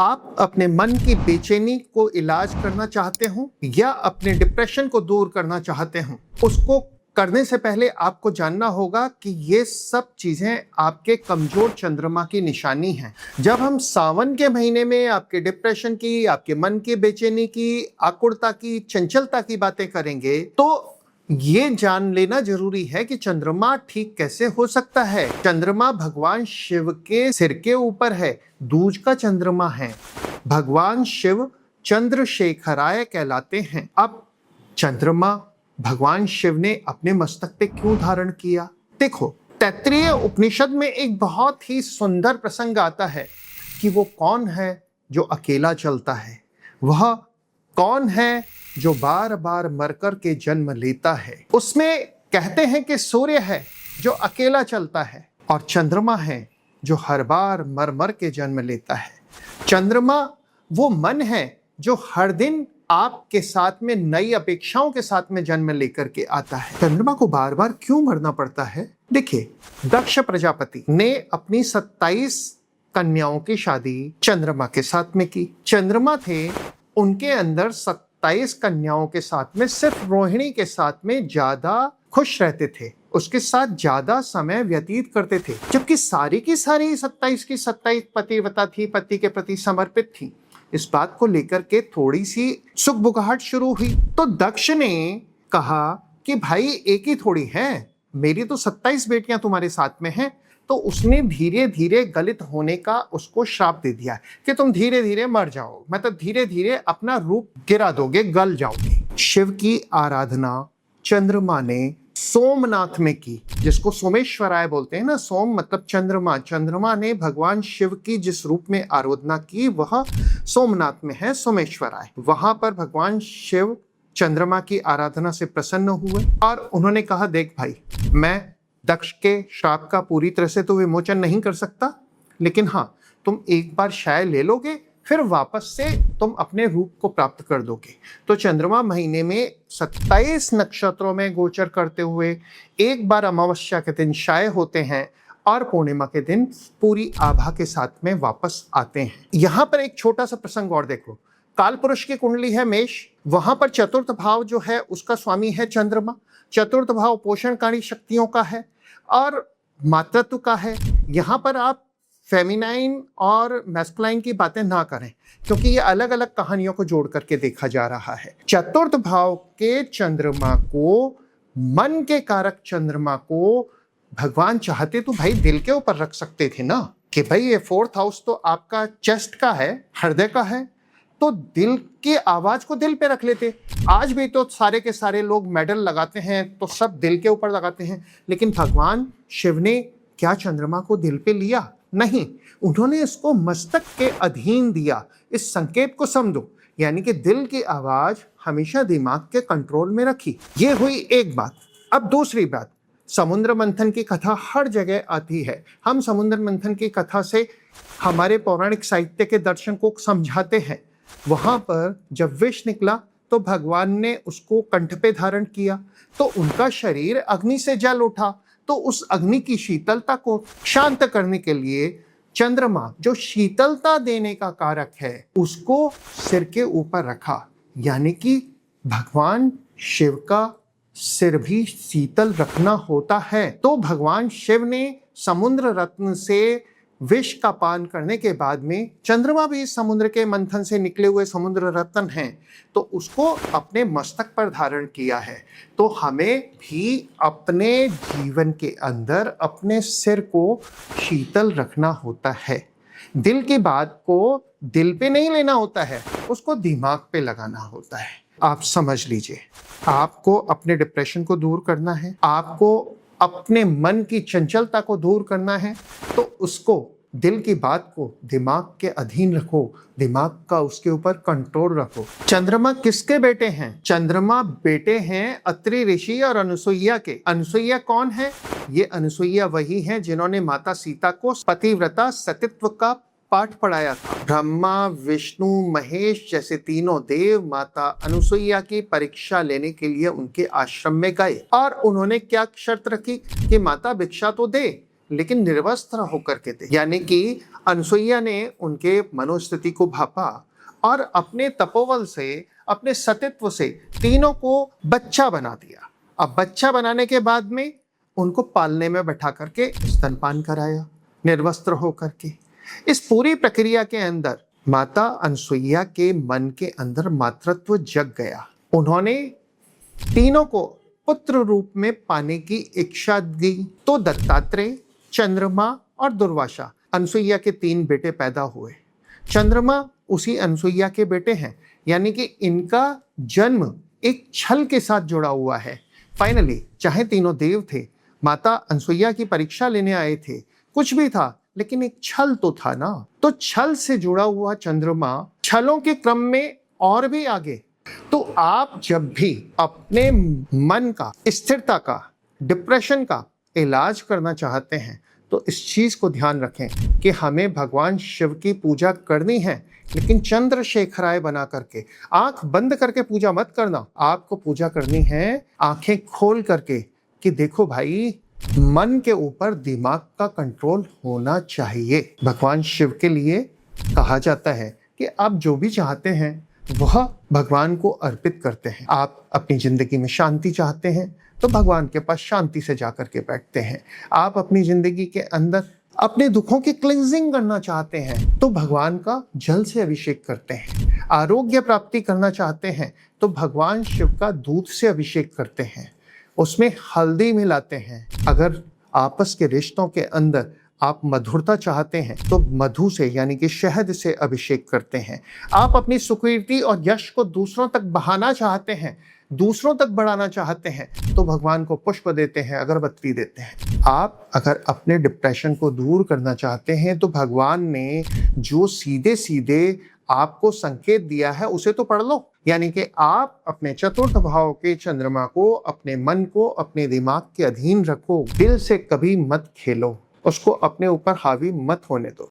आप अपने मन की बेचैनी को इलाज करना चाहते हो या अपने डिप्रेशन को दूर करना चाहते हो, उसको करने से पहले आपको जानना होगा कि ये सब चीजें आपके कमजोर चंद्रमा की निशानी हैं। जब हम सावन के महीने में आपके डिप्रेशन की, आपके मन की बेचैनी की, आकुलता की, चंचलता की बातें करेंगे, तो ये जान लेना जरूरी है कि चंद्रमा ठीक कैसे हो सकता है। चंद्रमा भगवान शिव के सिर के ऊपर है, दूज का चंद्रमा है। भगवान शिव चंद्रशेखराय कहलाते हैं। अब चंद्रमा भगवान शिव ने अपने मस्तक पे क्यों धारण किया? देखो, तैत्तिरीय उपनिषद में एक बहुत ही सुंदर प्रसंग आता है कि वो कौन है जो अकेला चलता है, वह कौन है जो बार बार मरकर के जन्म लेता है। उसमें कहते हैं कि सूर्य है जो अकेला चलता है और चंद्रमा है जो हर बार मर मर के जन्म लेता है। चंद्रमा वो मन है जो हर दिन आपके साथ में नई अपेक्षाओं के साथ में जन्म लेकर के आता है। चंद्रमा को बार बार क्यों मरना पड़ता है? देखिए, दक्ष प्रजापति ने अपनी 27 कन्याओं की शादी चंद्रमा के साथ में की। चंद्रमा थे, उनके अंदर 27 कन्याओं के साथ में सिर्फ रोहिणी के साथ में ज्यादा खुश रहते थे, उसके साथ ज्यादा समय व्यतीत करते थे, जबकि सारी की सारी 27 की 27 पतिव्रता थी, पति के प्रति समर्पित थी। इस बात को लेकर के थोड़ी सी सुखबुगाहट शुरू हुई, तो दक्ष ने कहा कि भाई एक ही थोड़ी है, मेरी तो 27 बेटियां तुम्हारे साथ में हैं। तो उसने धीरे धीरे गलित होने का उसको श्राप दे दिया कि तुम धीरे धीरे मर जाओ, मतलब धीरे धीरे अपना रूप गिरा दोगे, गल जाओगे। शिव की आराधना चंद्रमा ने सोमनाथ में की, जिसको सोमेश्वराय बोलते हैं ना। सोम मतलब चंद्रमा। चंद्रमा ने भगवान शिव की जिस रूप में आराधना की वह सोमनाथ में है, सोमेश्वराय। वहां पर भगवान शिव चंद्रमा की आराधना से प्रसन्न हुए और उन्होंने कहा, देख भाई, मैं दक्ष के श्राप का पूरी तरह से तो विमोचन नहीं कर सकता, लेकिन हाँ, तुम एक बार शाय ले लोगे, फिर वापस से तुम अपने रूप को प्राप्त कर दोगे। तो चंद्रमा महीने में 27 नक्षत्रों में गोचर करते हुए एक बार अमावस्या के दिन शाय होते हैं और पूर्णिमा के दिन पूरी आभा के साथ में वापस आते हैं। यहाँ पर एक छोटा सा प्रसंग और देखो। काल पुरुष की कुंडली है मेष, वहां पर चतुर्थ भाव जो है उसका स्वामी है चंद्रमा। चतुर्थ भाव पोषणकारी शक्तियों का है और मातृत्व का है। यहाँ पर आप फेमिनाइन और मैस्कुलाइन की बातें ना करें, क्योंकि ये अलग अलग कहानियों को जोड़ करके देखा जा रहा है। चतुर्थ भाव के चंद्रमा को, मन के कारक चंद्रमा को भगवान चाहते तो भाई दिल के ऊपर रख सकते थे ना, कि भाई ये 4th हाउस तो आपका चेस्ट का है, हृदय का है, तो दिल की आवाज को दिल पे रख लेते। आज भी तो सारे के सारे लोग मेडल लगाते हैं तो सब दिल के ऊपर लगाते हैं, लेकिन भगवान शिव ने क्या चंद्रमा को दिल पे लिया? नहीं, उन्होंने इसको मस्तक के अधीन दिया। इस संकेत को समझो, यानी कि दिल की आवाज हमेशा दिमाग के कंट्रोल में रखी। ये हुई एक बात। अब दूसरी बात, समुद्र मंथन की कथा हर जगह आती है। हम समुद्र मंथन की कथा से हमारे पौराणिक साहित्य के दर्शन को समझाते हैं। वहां पर जब विष निकला तो भगवान ने उसको कंठ पे धारण किया, तो उनका शरीर अग्नि से जल उठा। तो उस अग्नि की शीतलता को शांत करने के लिए चंद्रमा, जो शीतलता देने का कारक है, उसको सिर के ऊपर रखा। यानी कि भगवान शिव का सिर भी शीतल रखना होता है। तो भगवान शिव ने समुद्र रत्न से विष का पान करने के बाद में, चंद्रमा भी समुद्र के मंथन से निकले हुए समुद्र रत्न हैं, तो उसको अपने मस्तक पर धारण किया है। तो हमें भी अपने जीवन के अंदर अपने सिर को शीतल रखना होता है। दिल की बात को दिल पे नहीं लेना होता है, उसको दिमाग पे लगाना होता है। आप समझ लीजिए, आपको अपने डिप्रेशन को दूर करना है, आपको अपने मन की चंचलता को दूर करना है, तो उसको, दिल की बात को दिमाग के अधीन रखो, दिमाग का उसके ऊपर कंट्रोल रखो। चंद्रमा किसके बेटे हैं? चंद्रमा बेटे हैं अत्रि ऋषि और अनुसुईया के। अनुसुईया कौन है? ये अनुसुईया वही हैं जिन्होंने माता सीता को पतिव्रता सतीत्व का पाठ पढ़ाया था। ब्रह्मा, विष्णु, महेश जैसे तीनों देव माता अनुसुईया की परीक्षा लेने के लिए उनके आश्रम में गए और उन्होंने क्या शर्त रखी कि माता भिक्षा तो दे, लेकिन निर्वस्त्र होकर के थे। यानी कि अनसुईया ने उनके मनोस्थिति को भापा और अपने तपोबल से, अपने सतीत्व से तीनों को बच्चा बना दिया। अब बच्चा बनाने के बाद में उनको पालने में बैठा करके स्तनपान कराया निर्वस्त्र होकर के। इस पूरी प्रक्रिया के अंदर माता अनसुईया के मन के अंदर मातृत्व जग गया। उन्होंने तीनों को पुत्र रूप में पाने की इच्छा दी। तो दत्तात्रेय, चंद्रमा और दुर्वासा, अनसुईया के 3 बेटे पैदा हुए। चंद्रमा उसी अनसुईया के बेटे हैं, यानी कि इनका जन्म एक छल के साथ जुड़ा हुआ है। फाइनली चाहे तीनों देव थे, माता अनसुईया की परीक्षा लेने आए थे, कुछ भी था, लेकिन एक छल तो था ना। तो छल से जुड़ा हुआ चंद्रमा छलों के क्रम में और भी आगे। तो आप जब भी अपने मन का, स्थिरता का, डिप्रेशन का इलाज करना चाहते हैं तो इस चीज को ध्यान रखें कि हमें भगवान शिव की पूजा करनी है, लेकिन चंद्रशेखराय बना करके, आंख बंद करके पूजा मत करना। आपको पूजा करनी है आंखें खोल करके कि देखो भाई, मन के ऊपर दिमाग का कंट्रोल होना चाहिए। भगवान शिव के लिए कहा जाता है कि आप जो भी चाहते हैं वह भगवान को अर्पित करते हैं। आप अपनी जिंदगी में शांति चाहते हैं तो भगवान के पास शांति से जाकर के बैठते हैं। आप अपनी जिंदगी के अंदर अपने दुखों की क्लिंजिंग करना चाहते हैं तो भगवान का जल से अभिषेक करते हैं। आरोग्य प्राप्ति करना चाहते हैं तो भगवान शिव का दूध से अभिषेक करते हैं, उसमें हल्दी मिलाते हैं। अगर आपस के रिश्तों के अंदर आप मधुरता चाहते हैं तो मधु से, यानी कि शहद से अभिषेक करते हैं। आप अपनी सुकीर्ति और यश को दूसरों तक बढ़ाना चाहते हैं, दूसरों तक बढ़ाना चाहते हैं तो भगवान को पुष्प देते हैं, अगरबत्ती देते हैं। आप अगर अपने डिप्रेशन को दूर करना चाहते हैं तो भगवान ने जो सीधे सीधे आपको संकेत दिया है उसे तो पढ़ लो। यानी कि आप अपने चतुर्थ भाव के चंद्रमा को, अपने मन को, अपने दिमाग के अधीन रखो। दिल से कभी मत खेलो, उसको अपने ऊपर हावी मत होने दो।